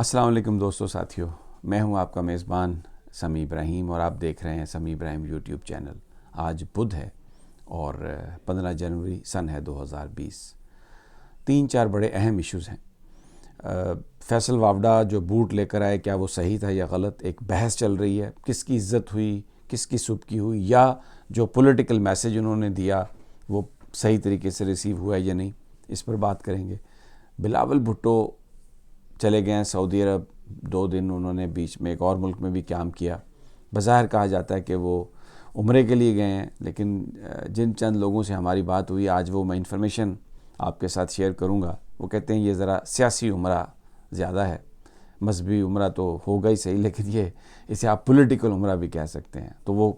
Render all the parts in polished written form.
السلام علیکم دوستو ساتھیو، میں ہوں آپ کا میزبان سمیع ابراہیم اور آپ دیکھ رہے ہیں سمیع ابراہیم یوٹیوب چینل۔ آج بدھ ہے اور 15 جنوری سن ہے 2020۔ 3-4 بڑے اہم ایشوز ہیں۔ فیصل وابڈا جو بوٹ لے کر آئے، کیا وہ صحیح تھا یا غلط؟ ایک بحث چل رہی ہے، کس کی عزت ہوئی، کس کی سبکی ہوئی، یا جو پولیٹیکل میسیج انہوں نے دیا وہ صحیح طریقے سے ریسیو ہوا ہے یا نہیں، اس پر بات کریں گے۔ بلاول بھٹو چلے گئے ہیں سعودی عرب، 2 دن انہوں نے بیچ میں ایک اور ملک میں بھی قیام کیا۔ بظاہر کہا جاتا ہے کہ وہ عمرے کے لیے گئے ہیں، لیکن جن چند لوگوں سے ہماری بات ہوئی، آج وہ میں انفارمیشن آپ کے ساتھ شیئر کروں گا، وہ کہتے ہیں یہ ذرا سیاسی عمرہ زیادہ ہے، مذہبی عمرہ تو ہوگا ہی صحیح، لیکن یہ اسے آپ پولیٹیکل عمرہ بھی کہہ سکتے ہیں۔ تو وہ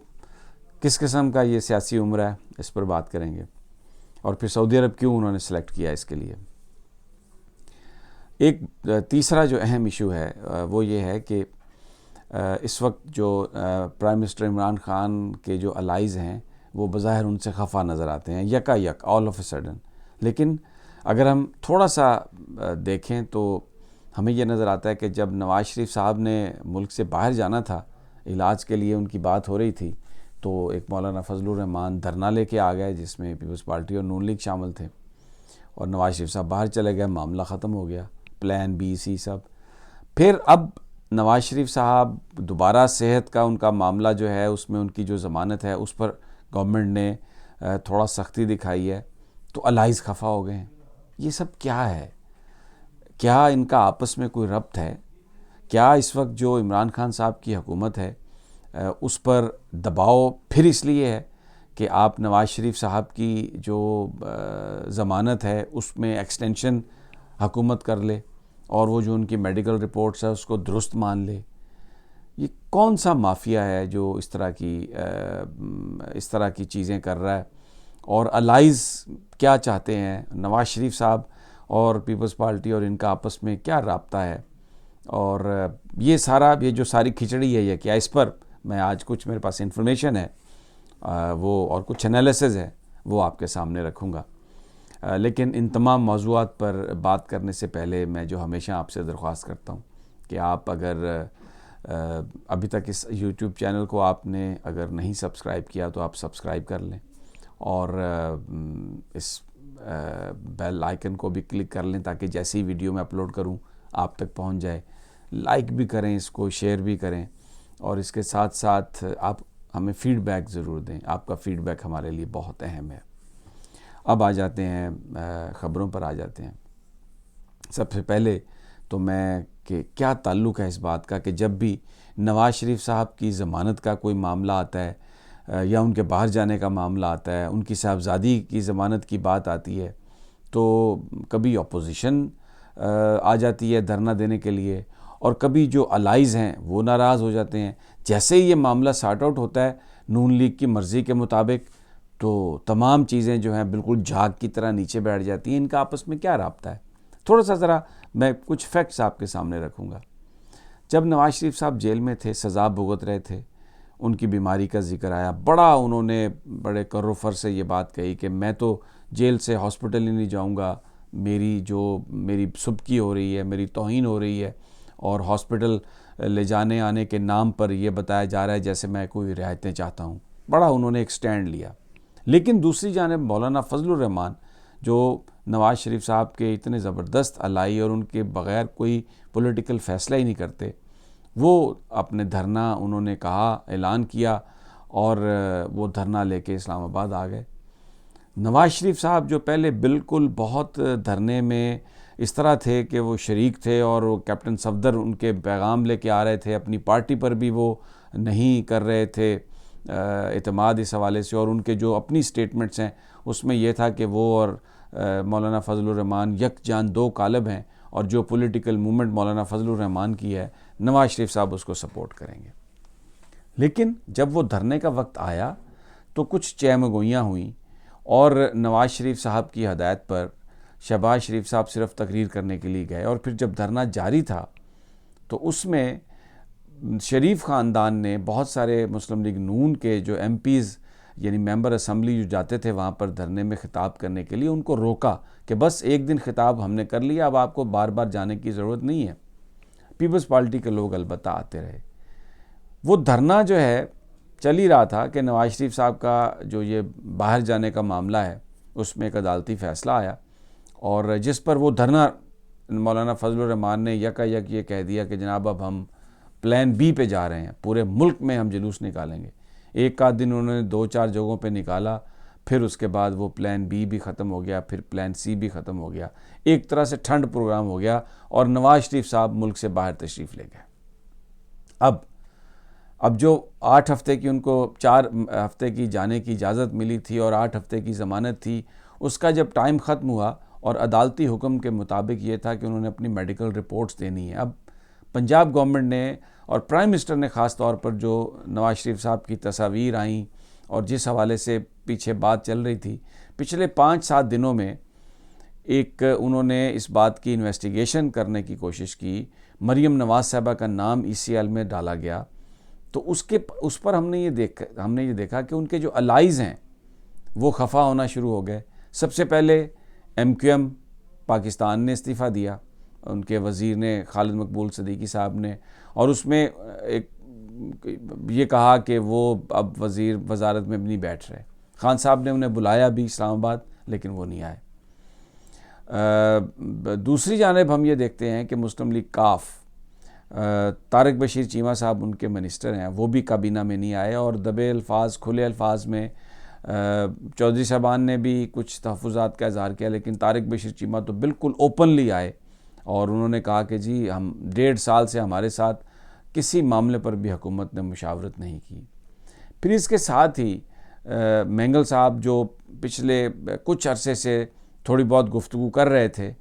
کس قسم کا یہ سیاسی عمرہ ہے، اس پر بات کریں گے، اور پھر سعودی عرب کیوں انہوں نے سلیکٹ کیا اس کے لیے۔ ایک تیسرا جو اہم ایشو ہے وہ یہ ہے کہ اس وقت جو پرائم منسٹر عمران خان کے جو الائز ہیں وہ بظاہر ان سے خفا نظر آتے ہیں یکا یک، آل آف اے سڈن۔ لیکن اگر ہم تھوڑا سا دیکھیں تو ہمیں یہ نظر آتا ہے کہ جب نواز شریف صاحب نے ملک سے باہر جانا تھا، علاج کے لیے ان کی بات ہو رہی تھی، تو ایک مولانا فضل الرحمان دھرنا لے کے آ گئے جس میں پیپلز پارٹی اور نون لیگ شامل تھے، اور نواز شریف صاحب باہر چلے گئے، معاملہ ختم ہو گیا، پلان بی سی سب۔ پھر اب نواز شریف صاحب دوبارہ صحت کا ان کا معاملہ جو ہے، اس میں ان کی جو ضمانت ہے اس پر گورنمنٹ نے تھوڑا سختی دکھائی ہے، تو الائز خفا ہو گئے ہیں۔ یہ سب کیا ہے؟ کیا ان کا آپس میں کوئی ربط ہے؟ کیا اس وقت جو عمران خان صاحب کی حکومت ہے اس پر دباؤ پھر اس لیے ہے کہ آپ نواز شریف صاحب کی جو ضمانت ہے اس میں ایکسٹینشن حکومت کر لے، اور وہ جو ان کی میڈیکل رپورٹس ہے اس کو درست مان لے؟ یہ کون سا مافیا ہے جو اس طرح کی چیزیں کر رہا ہے؟ اور الائز کیا چاہتے ہیں؟ نواز شریف صاحب اور پیپلز پارٹی اور ان کا آپس میں کیا رابطہ ہے؟ اور یہ جو ساری کھچڑی ہے یہ کیا؟ اس پر میں آج کچھ میرے پاس انفارمیشن ہے وہ، اور کچھ انالیسز ہے وہ آپ کے سامنے رکھوں گا۔ لیکن ان تمام موضوعات پر بات کرنے سے پہلے میں جو ہمیشہ آپ سے درخواست کرتا ہوں کہ آپ اگر ابھی تک اس یوٹیوب چینل کو آپ نے اگر نہیں سبسکرائب کیا تو آپ سبسکرائب کر لیں، اور اس بیل آئیکن کو بھی کلک کر لیں تاکہ جیسی ویڈیو میں اپلوڈ کروں آپ تک پہنچ جائے۔ لائک بھی کریں، اس کو شیئر بھی کریں، اور اس کے ساتھ ساتھ آپ ہمیں فیڈ بیک ضرور دیں۔ آپ کا فیڈ بیک ہمارے لیے بہت اہم ہے۔ اب آ جاتے ہیں خبروں پر، آ جاتے ہیں۔ سب سے پہلے تو کہ کیا تعلق ہے اس بات کا کہ جب بھی نواز شریف صاحب کی ضمانت کا کوئی معاملہ آتا ہے یا ان کے باہر جانے کا معاملہ آتا ہے، ان کی صاحبزادی کی ضمانت کی بات آتی ہے، تو کبھی اپوزیشن آ جاتی ہے دھرنا دینے کے لیے، اور کبھی جو الائز ہیں وہ ناراض ہو جاتے ہیں۔ جیسے ہی یہ معاملہ سارٹ آؤٹ ہوتا ہے نون لیگ کی مرضی کے مطابق، تو تمام چیزیں جو ہیں بالکل جھاگ کی طرح نیچے بیٹھ جاتی ہیں۔ ان کا آپس میں کیا رابطہ ہے؟ تھوڑا سا ذرا میں کچھ فیکٹس آپ کے سامنے رکھوں گا۔ جب نواز شریف صاحب جیل میں تھے، سزا بھگت رہے تھے، ان کی بیماری کا ذکر آیا، انہوں نے بڑے کر و فر سے یہ بات کہی کہ میں تو جیل سے ہاسپٹل ہی نہیں جاؤں گا، میری سبکی ہو رہی ہے، میری توہین ہو رہی ہے، اور ہاسپٹل لے جانے آنے کے نام پر یہ بتایا جا رہا ہے جیسے میں کوئی رعایتیں چاہتا ہوں۔ انہوں نے ایک سٹینڈ لیا۔ لیکن دوسری جانب مولانا فضل الرحمان جو نواز شریف صاحب کے اتنے زبردست الائی اور ان کے بغیر کوئی پولیٹیکل فیصلہ ہی نہیں کرتے، وہ اپنے دھرنا انہوں نے کہا، اعلان کیا، اور وہ دھرنا لے کے اسلام آباد آ گئے۔ نواز شریف صاحب جو پہلے بالکل بہت دھرنے میں اس طرح تھے کہ وہ شریک تھے، اور وہ کیپٹن صفدر ان کے پیغام لے کے آ رہے تھے، اپنی پارٹی پر بھی وہ نہیں کر رہے تھے اعتماد اس حوالے سے، اور ان کے جو اپنی سٹیٹمنٹس ہیں اس میں یہ تھا کہ وہ اور مولانا فضل الرحمان یک جان دو کالب ہیں، اور جو پولیٹیکل موومنٹ مولانا فضل الرحمان کی ہے نواز شریف صاحب اس کو سپورٹ کریں گے۔ لیکن جب وہ دھرنے کا وقت آیا تو کچھ چہمگوئیاں ہوئیں، اور نواز شریف صاحب کی ہدایت پر شہباز شریف صاحب صرف تقریر کرنے کے لیے گئے، اور پھر جب دھرنا جاری تھا تو اس میں شریف خاندان نے بہت سارے مسلم لیگ نون کے جو ایم پیز یعنی ممبر اسمبلی جو جاتے تھے وہاں پر دھرنے میں خطاب کرنے کے لیے، ان کو روکا کہ بس ایک دن خطاب ہم نے کر لیا، اب آپ کو بار بار جانے کی ضرورت نہیں ہے۔ پیپلز پارٹی کے لوگ البتہ آتے رہے. وہ دھرنا جو ہے چل ہی رہا تھا کہ نواز شریف صاحب کا جو یہ باہر جانے کا معاملہ ہے اس میں ایک عدالتی فیصلہ آیا، اور جس پر وہ دھرنا مولانا فضل الرحمان نے یک یہ کہہ دیا کہ جناب اب ہم پلان بی پہ جا رہے ہیں، پورے ملک میں ہم جلوس نکالیں گے. ایک آدھ دن انہوں نے 2-4 جگہوں پہ نکالا، پھر اس کے بعد وہ پلان بی بھی ختم ہو گیا، پھر پلان سی بھی ختم ہو گیا. ایک طرح سے ٹھنڈ پروگرام ہو گیا اور نواز شریف صاحب ملک سے باہر تشریف لے گئے. اب جو 8 ہفتے کی ان کو 4 ہفتے کی جانے کی اجازت ملی تھی اور 8 ہفتے کی ضمانت تھی، اس کا جب ٹائم ختم ہوا اور عدالتی حکم کے مطابق یہ تھا کہ انہوں نے اپنی میڈیکل رپورٹس دینی ہے. اب پنجاب گورنمنٹ نے اور پرائم منسٹر نے خاص طور پر جو نواز شریف صاحب کی تصاویر آئیں اور جس حوالے سے پیچھے بات چل رہی تھی، پچھلے 5-7 دنوں میں انہوں نے اس بات کی انویسٹیگیشن کرنے کی کوشش کی. مریم نواز صاحبہ کا نام ECL میں ڈالا گیا، تو اس پر ہم نے یہ دیکھا کہ ان کے جو الائز ہیں وہ خفا ہونا شروع ہو گئے. سب سے پہلے MQM پاکستان نے استعفیٰ دیا، ان کے وزیر نے خالد مقبول صدیقی صاحب نے، اور اس میں یہ کہا کہ وہ اب وزارت میں نہیں بیٹھ رہے. خان صاحب نے انہیں بلایا بھی اسلام آباد، لیکن وہ نہیں آئے. دوسری جانب ہم یہ دیکھتے ہیں کہ مسلم لیگ کاف، طارق بشیر چیمہ صاحب ان کے منسٹر ہیں، وہ بھی کابینہ میں نہیں آئے، اور دبے الفاظ کھلے الفاظ میں چودھری صاحبان نے بھی کچھ تحفظات کا اظہار کیا، لیکن طارق بشیر چیمہ تو بالکل اوپنلی آئے اور انہوں نے کہا کہ جی ہم 1.5 سال سے ہمارے ساتھ کسی معاملے پر بھی حکومت نے مشاورت نہیں کی. پھر اس کے ساتھ ہی مینگل صاحب جو پچھلے کچھ عرصے سے تھوڑی بہت گفتگو کر رہے تھے،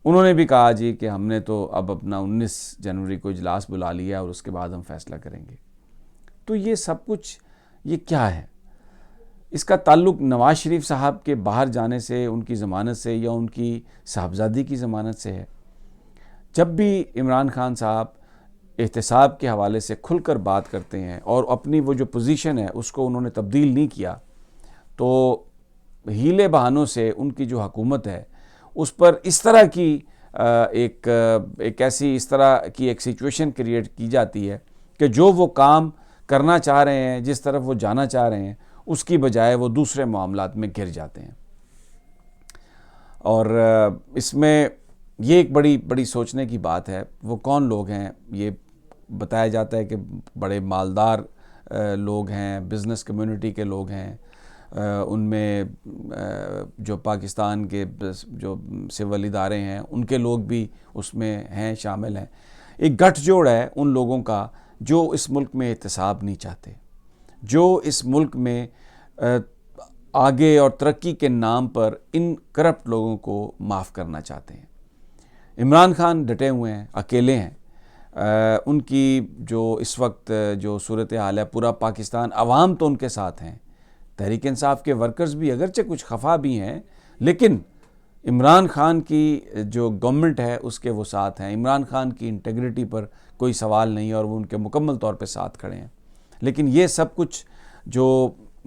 انہوں نے بھی کہا جی کہ ہم نے تو اب اپنا 19 جنوری کو اجلاس بلا لیا اور اس کے بعد ہم فیصلہ کریں گے. تو یہ سب کچھ یہ کیا ہے؟ اس کا تعلق نواز شریف صاحب کے باہر جانے سے، ان کی ضمانت سے یا ان کی صاحبزادی کی ضمانت سے ہے. جب بھی عمران خان صاحب احتساب کے حوالے سے کھل کر بات کرتے ہیں اور اپنی وہ جو پوزیشن ہے اس کو انہوں نے تبدیل نہیں کیا، تو ہیلے بہانوں سے ان کی جو حکومت ہے اس پر اس طرح کی ایک سچویشن کریٹ کی جاتی ہے کہ جو وہ کام کرنا چاہ رہے ہیں، جس طرف وہ جانا چاہ رہے ہیں، اس کی بجائے وہ دوسرے معاملات میں گر جاتے ہیں. اور اس میں یہ ایک بڑی سوچنے کی بات ہے. وہ کون لوگ ہیں؟ یہ بتایا جاتا ہے کہ بڑے مالدار لوگ ہیں، بزنس کمیونٹی کے لوگ ہیں، ان میں جو پاکستان کے جو سول ادارے ہیں ان کے لوگ بھی اس میں ہیں، شامل ہیں. ایک گٹھ جوڑ ہے ان لوگوں کا جو اس ملک میں احتساب نہیں چاہتے، جو اس ملک میں آگے اور ترقی کے نام پر ان کرپٹ لوگوں کو معاف کرنا چاہتے ہیں. عمران خان ڈٹے ہوئے ہیں، اکیلے ہیں. ان کی جو اس وقت جو صورتحال ہے، پورا پاکستان، عوام تو ان کے ساتھ ہیں. تحریک انصاف کے ورکرز بھی اگرچہ کچھ خفا بھی ہیں، لیکن عمران خان کی جو گورنمنٹ ہے اس کے وہ ساتھ ہیں. عمران خان کی انٹیگریٹی پر کوئی سوال نہیں اور وہ ان کے مکمل طور پہ ساتھ کھڑے ہیں. لیکن یہ سب کچھ جو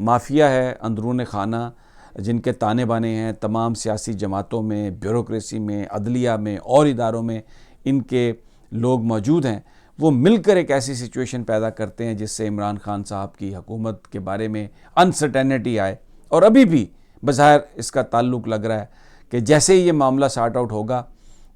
مافیا ہے اندرون خانہ، جن کے تانے بانے ہیں تمام سیاسی جماعتوں میں، بیوروکریسی میں، عدلیہ میں اور اداروں میں ان کے لوگ موجود ہیں، وہ مل کر ایک ایسی سچویشن پیدا کرتے ہیں جس سے عمران خان صاحب کی حکومت کے بارے میں انسرٹینٹی آئے. اور ابھی بھی بظاہر اس کا تعلق لگ رہا ہے کہ جیسے ہی یہ معاملہ سارٹ آؤٹ ہوگا،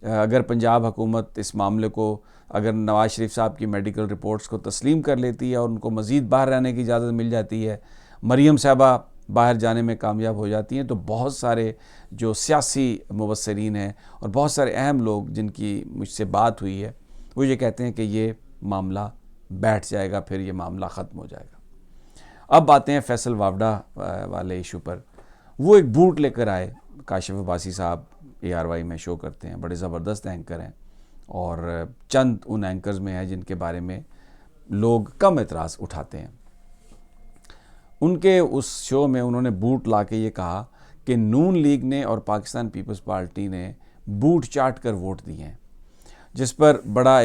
اگر پنجاب حکومت اس معاملے کو، اگر نواز شریف صاحب کی میڈیکل رپورٹس کو تسلیم کر لیتی ہے اور ان کو مزید باہر رہنے کی اجازت مل جاتی ہے، مریم صاحبہ باہر جانے میں کامیاب ہو جاتی ہیں، تو بہت سارے جو سیاسی مبصرین ہیں اور بہت سارے اہم لوگ جن کی مجھ سے بات ہوئی ہے، وہ یہ کہتے ہیں کہ یہ معاملہ بیٹھ جائے گا، پھر یہ معاملہ ختم ہو جائے گا. اب آتے ہیں فیصل وابڈا والے ایشو پر. وہ ایک بوٹ لے کر آئے. کاشف عباسی صاحب ARY میں شو کرتے ہیں، بڑے زبردست اینکر ہیں، اور چند ان اینکرز میں ہیں جن کے بارے میں لوگ کم اعتراض اٹھاتے ہیں. ان کے اس شو میں انہوں نے بوٹ لا کے یہ کہا کہ نون لیگ نے اور پاکستان پیپلز پارٹی نے بوٹ چاٹ کر ووٹ دیے ہیں، جس پر بڑا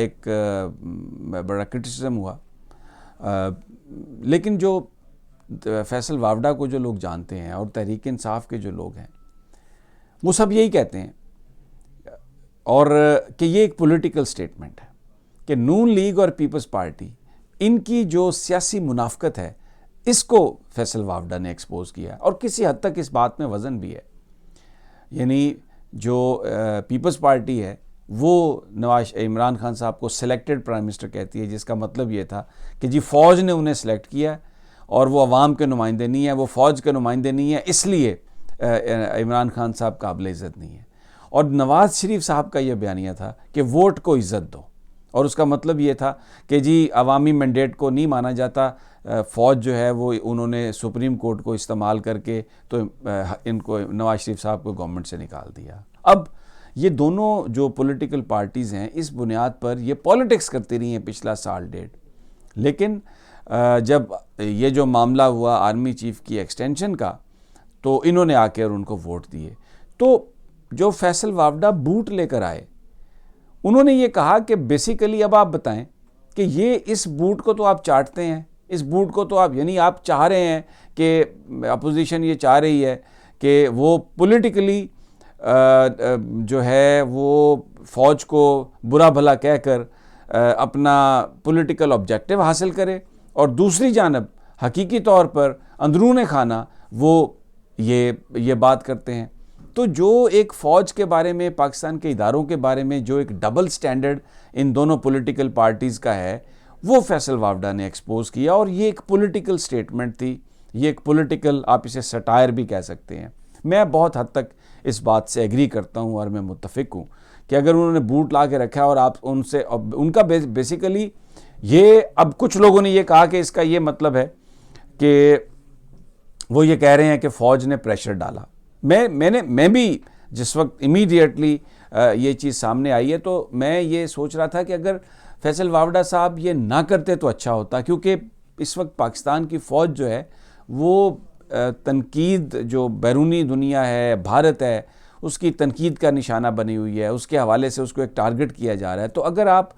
کرٹیسزم ہوا. لیکن جو فیصل وابڈا کو جو لوگ جانتے ہیں اور تحریک انصاف کے جو لوگ ہیں، وہ سب یہی کہتے ہیں، اور کہ یہ ایک پولیٹیکل سٹیٹمنٹ ہے کہ نون لیگ اور پیپلز پارٹی ان کی جو سیاسی منافقت ہے اس کو فیصل وافدہ نے ایکسپوز کیا اور کسی حد تک اس بات میں وزن بھی ہے. یعنی جو پیپلز پارٹی ہے وہ عمران خان صاحب کو سلیکٹڈ پرائم منسٹر کہتی ہے، جس کا مطلب یہ تھا کہ جی فوج نے انہیں سلیکٹ کیا اور وہ عوام کے نمائندے نہیں ہیں، وہ فوج کے نمائندے نہیں ہیں، اس لیے عمران خان صاحب قابل عزت نہیں ہے. اور نواز شریف صاحب کا یہ بیانیہ تھا کہ ووٹ کو عزت دو، اور اس کا مطلب یہ تھا کہ جی عوامی مینڈیٹ کو نہیں مانا جاتا، فوج جو ہے وہ انہوں نے سپریم کورٹ کو استعمال کر کے تو ان کو نواز شریف صاحب کو گورنمنٹ سے نکال دیا. اب یہ دونوں جو پولیٹیکل پارٹیز ہیں اس بنیاد پر یہ پولیٹکس کرتی رہی ہیں پچھلا سال ڈیڑھ، لیکن جب یہ جو معاملہ ہوا آرمی چیف کی ایکسٹینشن کا تو انہوں نے آ کے اور ان کو ووٹ دیے. تو جو فیصل وافدہ بوٹ لے کر آئے انہوں نے یہ کہا کہ بیسیکلی اب آپ بتائیں کہ یہ اس بوٹ کو تو آپ چاٹتے ہیں، اس بوٹ کو تو آپ یعنی آپ چاہ رہے ہیں کہ اپوزیشن یہ چاہ رہی ہے کہ وہ پولیٹیکلی جو ہے وہ فوج کو برا بھلا کہہ کر اپنا پولیٹیکل آبجیکٹیو حاصل کرے، اور دوسری جانب حقیقی طور پر اندرون خانہ وہ یہ بات کرتے ہیں. تو جو ایک فوج کے بارے میں، پاکستان کے اداروں کے بارے میں جو ایک ڈبل سٹینڈرڈ ان دونوں پولیٹیکل پارٹیز کا ہے وہ فیصل وافدہ نے ایکسپوز کیا، اور یہ ایک پولیٹیکل سٹیٹمنٹ تھی، یہ ایک پولیٹیکل آپ اسے سٹائر بھی کہہ سکتے ہیں. میں بہت حد تک اس بات سے ایگری کرتا ہوں اور میں متفق ہوں کہ اگر انہوں نے بوٹ لا کے رکھا اور آپ ان سے ان کا بیسیکلی یہ، اب کچھ لوگوں نے یہ کہا کہ اس کا یہ مطلب ہے کہ وہ یہ کہہ رہے ہیں کہ فوج نے پریشر ڈالا. میں بھی جس وقت امیڈیٹلی یہ چیز سامنے آئی ہے تو میں یہ سوچ رہا تھا کہ اگر فیصل وافدہ صاحب یہ نہ کرتے تو اچھا ہوتا، کیونکہ اس وقت پاکستان کی فوج جو ہے وہ تنقید جو بیرونی دنیا ہے، بھارت ہے، اس کی تنقید کا نشانہ بنی ہوئی ہے، اس کے حوالے سے اس کو ایک ٹارگٹ کیا جا رہا ہے. تو اگر آپ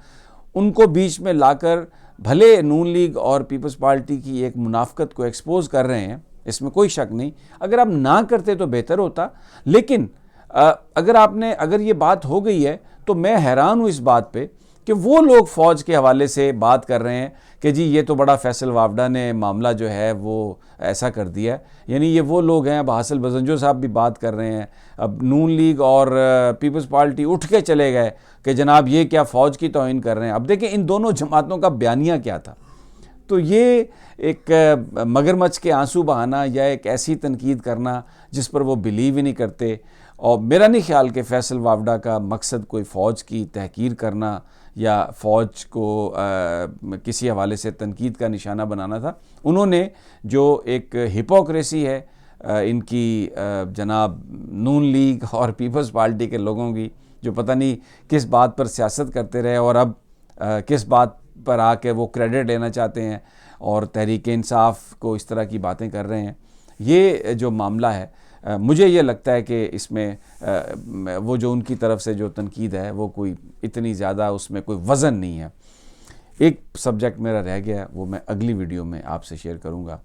ان کو بیچ میں لا کر بھلے نون لیگ اور پیپلز پارٹی کی ایک منافقت کو ایکسپوز کر رہے ہیں، اس میں کوئی شک نہیں، اگر آپ نہ کرتے تو بہتر ہوتا. لیکن اگر یہ بات ہو گئی ہے تو میں حیران ہوں اس بات پہ کہ وہ لوگ فوج کے حوالے سے بات کر رہے ہیں کہ جی یہ تو بڑا فیصل وافدہ نے معاملہ جو ہے وہ ایسا کر دیا ہے. یعنی یہ وہ لوگ ہیں، اب حاصل بزنجو صاحب بھی بات کر رہے ہیں، اب نون لیگ اور پیپلز پارٹی اٹھ کے چلے گئے کہ جناب یہ کیا فوج کی توہین کر رہے ہیں. اب دیکھیں ان دونوں جماعتوں کا بیانیہ کیا تھا. تو یہ ایک مگرمچھ کے آنسو بہانا یا ایک ایسی تنقید کرنا جس پر وہ بلیو ہی نہیں کرتے. اور میرا نہیں خیال کہ فیصل وافدہ کا مقصد کوئی فوج کی تحقیر کرنا یا فوج کو کسی حوالے سے تنقید کا نشانہ بنانا تھا. انہوں نے جو ایک ہپوکریسی ہے ان کی جناب نون لیگ اور پیپلز پارٹی کے لوگوں کی، جو پتہ نہیں کس بات پر سیاست کرتے رہے اور اب کس بات پر آ کے وہ کریڈٹ لینا چاہتے ہیں اور تحریک انصاف کو اس طرح کی باتیں کر رہے ہیں. یہ جو معاملہ ہے مجھے یہ لگتا ہے کہ اس میں وہ جو ان کی طرف سے جو تنقید ہے وہ کوئی اتنی زیادہ اس میں کوئی وزن نہیں ہے. ایک سبجیکٹ میرا رہ گیا ہے، وہ میں اگلی ویڈیو میں آپ سے شیئر کروں گا.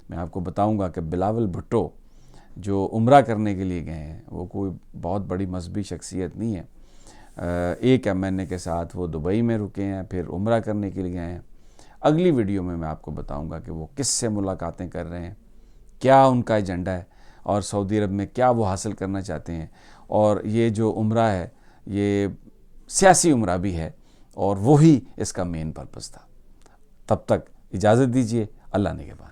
میں آپ کو بتاؤں گا کہ بلاول بھٹو جو عمرہ کرنے کے لیے گئے ہیں وہ کوئی بہت بڑی مذہبی شخصیت نہیں ہے. ایک MNA کے ساتھ وہ دبئی میں رکے ہیں، پھر عمرہ کرنے کے لیے گئے ہیں. اگلی ویڈیو میں آپ کو بتاؤں گا کہ وہ کس سے ملاقاتیں کر رہے ہیں، کیا ان کا ایجنڈا ہے اور سعودی عرب میں کیا وہ حاصل کرنا چاہتے ہیں. اور یہ جو عمرہ ہے یہ سیاسی عمرہ بھی ہے اور وہی اس کا مین پرپس تھا. تب تک اجازت دیجیے، اللہ نگہبان.